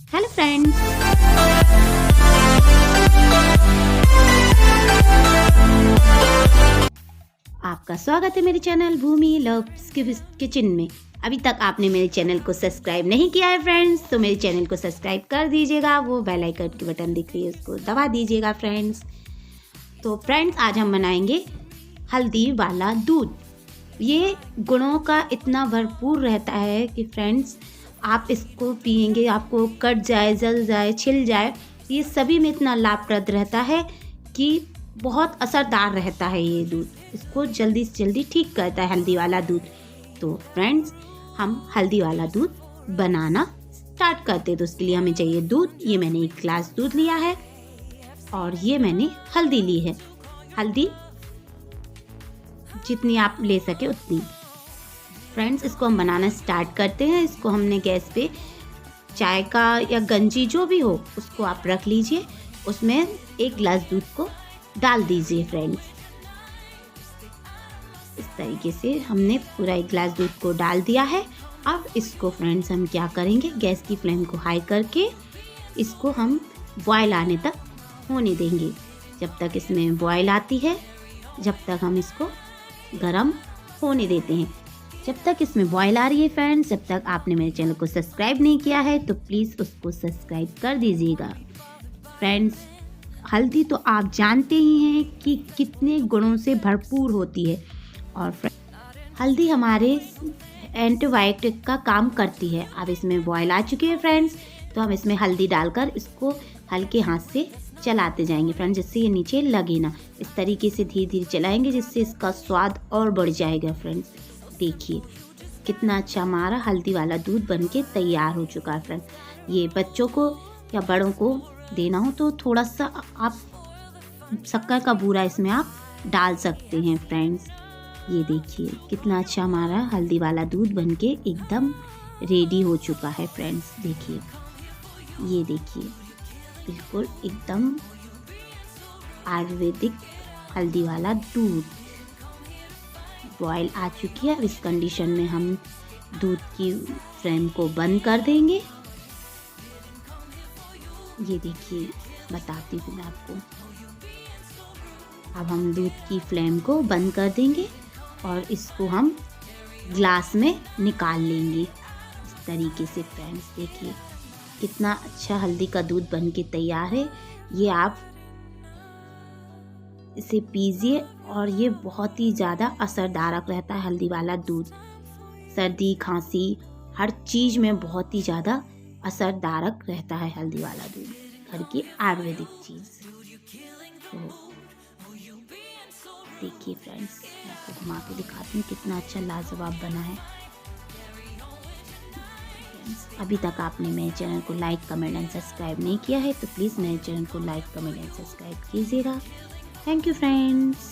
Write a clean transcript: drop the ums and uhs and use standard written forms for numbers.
Hello friends, आपका स्वागत है मेरे चैनल भूमि लव्स किचन में। अभी तक आपने मेरे चैनल को सब्सक्राइब नहीं किया है फ्रेंड्स, तो मेरे चैनल को सब्सक्राइब कर दीजिएगा। वो बेल आइकन की बटन दिख रही है, उसको दबा दीजिएगा फ्रेंड्स। तो फ्रेंड्स, आज हम बनाएंगे हल्दी वाला दूध। ये गुणों का इतना भरपूर रहता है कि फ्रेंड्स, आप इसको पिएंगे, आपको कट जाए, जल जाए, छिल जाए, ये सभी में इतना लाभप्रद रहता है कि बहुत असरदार रहता है ये दूध। इसको जल्दी से जल्दी ठीक करता है हल्दी वाला दूध। तो फ्रेंड्स, हम हल्दी वाला दूध बनाना स्टार्ट करते हैं। तो उसके लिए हमें चाहिए दूध। ये मैंने 1 गिलास दूध लिया है और ये मैंने हल्दी ली है। हल्दी जितनी आप ले सके उतनी। फ्रेंड्स, इसको हम बनाना स्टार्ट करते हैं। इसको हमने गैस पे चाय का या गंजी जो भी हो उसको आप रख लीजिए। उसमें 1 गिलास दूध को डाल दीजिए फ्रेंड्स। इस तरीके से हमने पूरा 1 गिलास दूध को डाल दिया है। अब इसको फ्रेंड्स हम क्या करेंगे, गैस की फ्लेम को हाई करके इसको हम बॉयल आने तक होने देंगे। जब तक इसमें बॉयल आती है, जब तक हम इसको गरम होने देते हैं। जब तक इसमें बॉयल आ रही है फ्रेंड्स, जब तक आपने मेरे चैनल को सब्सक्राइब नहीं किया है तो प्लीज़ उसको सब्सक्राइब कर दीजिएगा। फ्रेंड्स, हल्दी तो आप जानते ही हैं कि कितने गुणों से भरपूर होती है। और हल्दी हमारे एंटीबायोटिक का काम करती है। अब इसमें बॉयल आ चुकी है फ्रेंड्स, तो हम इसमें हल्दी डालकर इसको हल्के हाथ से चलाते जाएंगे फ्रेंड्स, जिससे ये नीचे लगे ना। इस तरीके से धीरे धीरे चलाएंगे, जिससे इसका स्वाद और बढ़ जाएगा फ्रेंड्स। देखिए कितना अच्छा हमारा हल्दी वाला दूध बनके तैयार हो चुका है फ्रेंड्स। ये बच्चों को या बड़ों को देना हो तो थोड़ा सा आप शक्कर का बूरा इसमें आप डाल सकते हैं फ्रेंड्स। ये देखिए कितना अच्छा हमारा हल्दी वाला दूध बनके एकदम रेडी हो चुका है फ्रेंड्स। देखिए, ये देखिए बिल्कुल एकदम आयुर्वेदिक हल्दी वाला दूध बॉयल आ चुकी है। अब इस कंडीशन में हम दूध की फ्लेम को बंद कर देंगे। ये देखिए, बताती हूँ मैं आपको। अब हम दूध की फ्लेम को बंद कर देंगे और इसको हम ग्लास में निकाल लेंगे इस तरीके से फ्रेंड्स। देखिए कितना अच्छा हल्दी का दूध बन के तैयार है। ये आप इसे पीजिए और ये बहुत ही ज़्यादा असरदारक रहता है हल्दी वाला दूध। सर्दी खांसी हर चीज़ में बहुत ही ज़्यादा असरदारक रहता है हल्दी वाला दूध, घर की आयुर्वेदिक चीज़। तो देखिए फ्रेंड्स, मैं आपको घुमा के दिखाती हूँ कितना अच्छा लाजवाब बना है। अभी तक आपने मेरे चैनल को लाइक, कमेंट एंड सब्सक्राइब नहीं किया है तो प्लीज़ मेरे चैनल को लाइक, कमेंट एंड सब्सक्राइब कीजिएगा। Thank you friends.